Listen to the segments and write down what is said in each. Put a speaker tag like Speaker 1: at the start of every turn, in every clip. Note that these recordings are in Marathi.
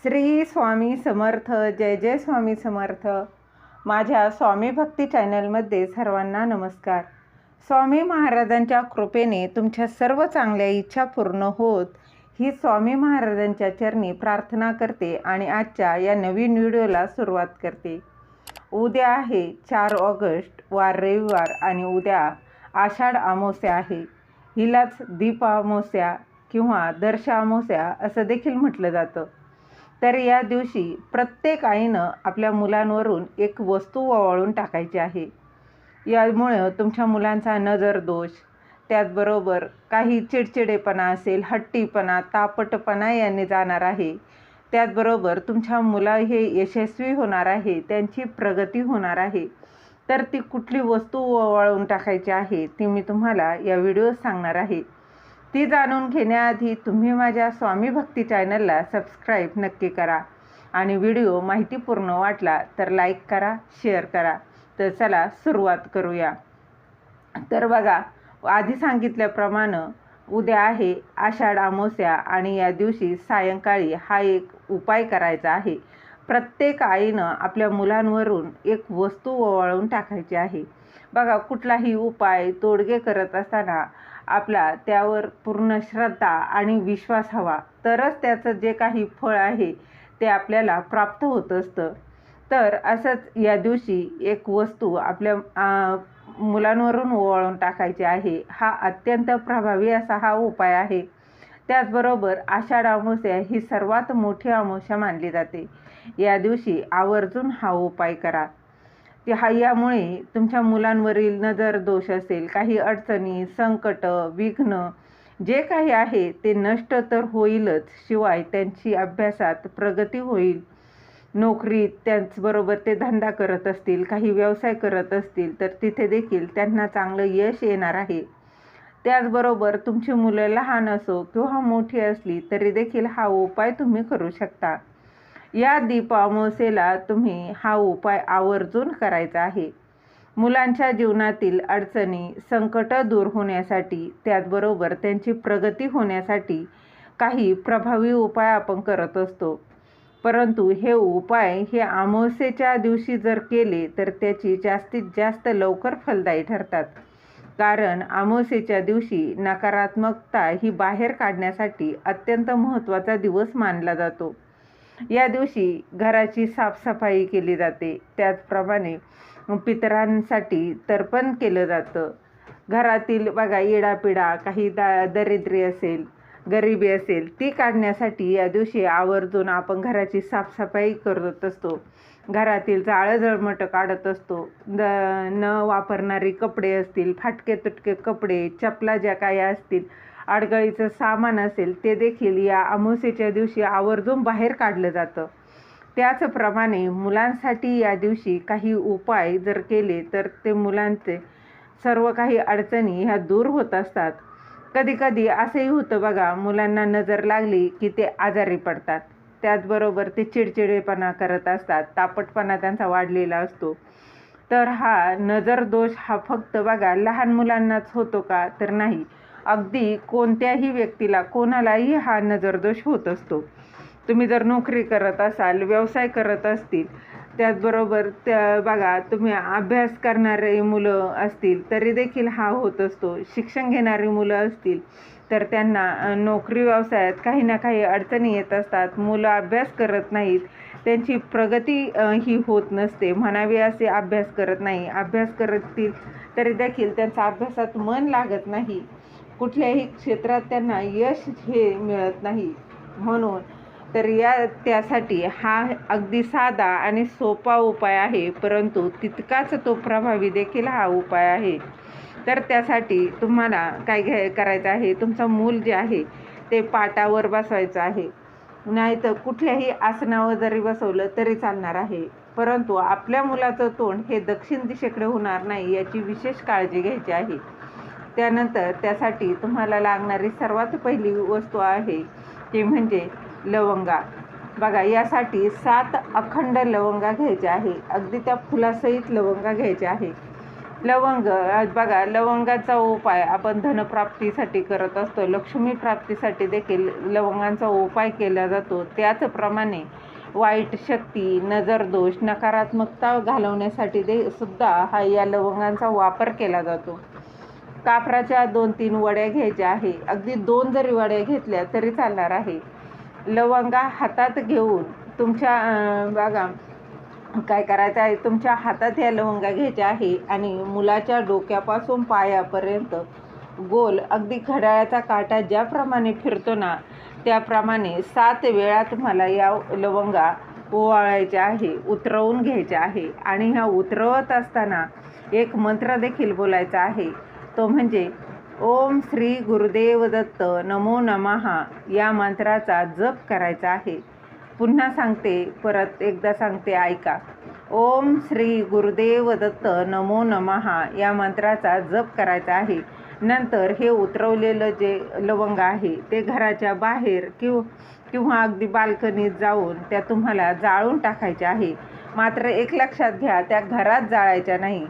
Speaker 1: श्री स्वामी समर्थ. जय जय स्वामी समर्थ. माझ्या स्वामी भक्ती चॅनलमध्ये सर्वांना नमस्कार. स्वामी महाराजांच्या कृपेने तुमच्या सर्व चांगल्या इच्छा पूर्ण होत ही स्वामी महाराजांच्या चरणी प्रार्थना करते आणि आजच्या या नवीन व्हिडिओला सुरुवात करते. उद्या आहे 4 ऑगस्ट, वार रविवार, आणि उद्या आषाढ अमावस्या आहे. हिलाच दीप अमावस्या किंवा दर्श अमावस्या असं देखील म्हटलं जातं. तर या दिवशी प्रत्येक आईनं आपल्या मुलांवरून एक वस्तू ओवाळून टाकायची आहे. यामुळे तुमच्या मुलांचा नजर दोष, त्याचबरोबर काही चिडचिडेपणा असेल, हट्टीपणा, तापटपणा यांनी जाणार आहे. त्याचबरोबर तुमच्या मुलं हे यशस्वी होणार आहे, त्यांची प्रगती होणार आहे. तर ती कुठली वस्तू ओवाळून टाकायची आहे ती मी तुम्हाला या व्हिडिओत सांगणार आहे. ती जाणून घेण्याआधी तुम्ही माझ्या स्वामी भक्ती चॅनलला सबस्क्राईब नक्की करा आणि व्हिडिओ माहितीपूर्ण वाटला तर लाईक करा, शेअर करा. तर चला सुरुवात करूया. तर बघा, आधी सांगितल्याप्रमाणे उद्या आहे आषाढ अमावस्या आणि या दिवशी सायंकाळी हा एक उपाय करायचा आहे. प्रत्येक आईनं आपल्या मुलांवरून एक वस्तू ओवाळून टाकायची आहे. बघा, कुठलाही उपाय तोडगे करत असताना आपला त्यावर पूर्ण श्रद्धा आणि विश्वास हवा, तरच त्याचं जे काही फळ आहे ते आपल्याला प्राप्त होत असतं. तर असंच या दिवशी एक वस्तू आपल्या मुलांवरून ओवाळून टाकायची आहे. हा अत्यंत प्रभावी असा हा उपाय आहे. त्याचबरोबर आषाढ अमावस्या ही सर्वात मोठी अमावस्या मानली जाते. या दिवशी आवर्जून हा उपाय करा. यामुळे तुमच्या मुलांवरील नजर दोष असेल, काही अडचणी, संकट, विघ्न जे काही आहे ते नष्ट तर होईलच, शिवाय त्यांची अभ्यासात प्रगती होईल. नोकरीत, त्याचबरोबर ते धंदा करत असतील, काही व्यवसाय करत असतील तर तिथे देखील त्यांना चांगलं यश येणार आहे. त्याचबरोबर तुमची मुलं लहान असो किंवा मोठी असली तरी देखील हा उपाय तुम्ही करू शकता. या दीप अमावस्येला तुम्ही हा उपाय आवर्जून करायचा आहे. मुलांच्या जीवनातील अडचणी, संकट दूर होण्यासाठी, त्याचबरोबर त्यांची प्रगती होण्यासाठी काही प्रभावी उपाय आपण करत असतो. परंतु हे उपाय हे अमावस्येच्या दिवशी जर केले तर त्याची जास्तीत जास्त लवकर फलदायी ठरतात. कारण अमावस्येच्या दिवशी नकारात्मकता ही बाहेर काढण्यासाठी अत्यंत महत्त्वाचा दिवस मानला जातो. या दिवशी घराची साफसफाई केली जाते. त्याचप्रमाणे पितरांसाठी तर्पण केलं जातं. घरातील बघा येडापिडा, काही दरिद्री असेल, गरिबी असेल, ती काढण्यासाठी या दिवशी आवर्जून आपण घराची साफसफाई करत असतो. घरातील जाळं जळमटं काढत असतो. न वापरणारी कपडे असतील, फाटके तुटके कपडे, चपला ज्या काही असतील, अडगळीचं सामान असेल ते देखील या अमावस्येच्या दिवशी आवर्जून बाहेर काढलं जातं. त्याचप्रमाणे मुलांसाठी या दिवशी काही उपाय जर केले तर ते मुलांचे सर्व काही अडचणी ह्या दूर होत असतात. कधीकधी असंही होतं बघा, मुलांना नजर लागली की ते आजारी पडतात. त्याचबरोबर ते चिडचिडेपणा करत असतात, तापटपणा त्यांचा वाढलेला असतो. तर हा नजर दोष हा फक्त बघा लहान मुलांनाच होतो का? तर नाही, अगदी कोणत्याही व्यक्तीला, कोणालाही हा नजरदोष होत असतो. तुम्ही जर नोकरी करत असाल, व्यवसाय करत असतील, त्याचबरोबर बघा तुम्ही अभ्यास करणारे मुलं असतील तरी देखील हा होत असतो. शिक्षण घेणारी मुलं असतील तर त्यांना नोकरी व्यवसायात काही ना काही अडचणी येत असतात. मुलं अभ्यास करत नाहीत, त्यांची प्रगती ही होत नसते. म्हणावी असे अभ्यास करत नाही, अभ्यास करतील तरी देखील त्यांचा अभ्यासात मन लागत नाही. कुठल्याही क्षेत्रात त्यांना यश हे मिळत नाही. म्हणून तर त्यासाठी हा अगदी साधा आणि सोपा उपाय आहे, परंतु तितकाच तो प्रभावी देखील हा उपाय आहे. तर त्यासाठी तुम्हाला काय करायचं आहे, तुमचं मूल जे आहे ते पाटावर बसवायचं आहे. नाही तर कुठल्याही आसनावर जरी बसवलं तरी चालणार आहे. परंतु आपल्या मुलाचं तोंड हे दक्षिण दिशेकडे होणार नाही याची विशेष काळजी घ्यायची आहे. त्यानंतर त्यासाठी तुम्हाला लागणारी सर्वात पहिली वस्तू आहे ती म्हणजे लवंगा. बघा, यासाठी 7 अखंड लवंगा घ्यायच्या आहे. अगदी त्या फुलासहित लवंगा घ्यायच्या आहे. लवंग आज बघा, लवंगाचा उपाय आपण धनप्राप्तीसाठी करत असतो, लक्ष्मी प्राप्तीसाठी देखील लवंगांचा उपाय केला जातो. त्याचप्रमाणे वाईट शक्ती, नजरदोष, नकारात्मकता घालवण्यासाठी सुद्धा या लवंगांचा वापर केला जातो. कापराच्या 2-3 वड्या घ्यायच्या आहे. अगदी 2 जरी वड्या घेतल्या तरी चालणार आहे. लवंगा हातात घेऊन तुमच्या बघा काय करायचं आहे, तुमच्या हातात या लवंगा घ्यायच्या आहे आणि मुलाच्या डोक्यापासून पायापर्यंत गोल, अगदी घड्याळाचा काटा ज्याप्रमाणे फिरतो ना त्याप्रमाणे 7 वेळा तुम्हाला या लवंगा ओवाळायच्या आहे, उतरवून घ्यायच्या आहे. आणि ह्या उतरवत असताना एक मंत्र देखील बोलायचा आहे, तो म्हणजे ओम श्री गुरुदेव दत्त नमो नमः या मंत्राचा जप करायचा आहे. पुन्हा सांगते, परत एकदा सांगते, ऐका. ओम श्री गुरुदेव दत्त नमो नमः या मंत्राचा जप करायचा आहे. नंतर हे उतरवलेलं जे लवंग आहे ते घराच्या बाहेर किंवा अगदी बाल्कनीत जाऊन त्या तुम्हाला जाळून टाकायचे आहे. मात्र एक लक्षात घ्या, त्या घरात जाळायच्या नाही,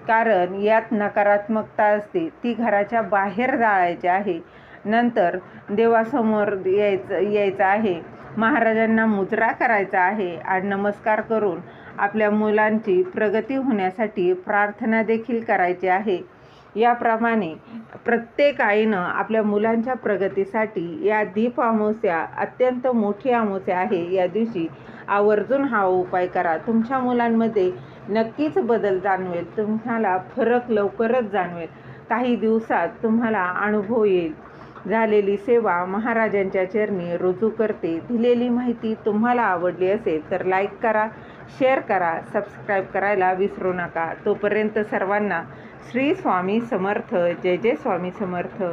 Speaker 1: कारण यात नकारात्मकता असते. ती घराच्या बाहेर जाळायची आहे. नंतर देवासमोर यायचं आहे, महाराजांना मुजरा करायचा आहे आणि नमस्कार करून आपल्या मुलांची प्रगती होण्यासाठी प्रार्थना देखील करायची आहे. याप्रमाणे प्रत्येक आईनं आपल्या मुलांच्या प्रगतीसाठी या दीप अमावस्या अत्यंत मोठी अमावस्या आहे, या दिवशी आवर्जून हा उपाय करा. तुमच्या मुलांमध्ये नक्कीच बदल जाणवेल, तुम्हाला फरक लवकरच जाणवेल. काही दिवसात तुम्हाला अनुभव येईल. झालेली सेवा महाराजांच्या चरणी रुजू करते. दिलेली माहिती तुम्हाला आवडली असेल तर लाईक करा, शेअर करा, सबस्क्राईब करायला विसरू नका. तोपर्यंत सर्वांना श्री स्वामी समर्थ. जय जय स्वामी समर्थ.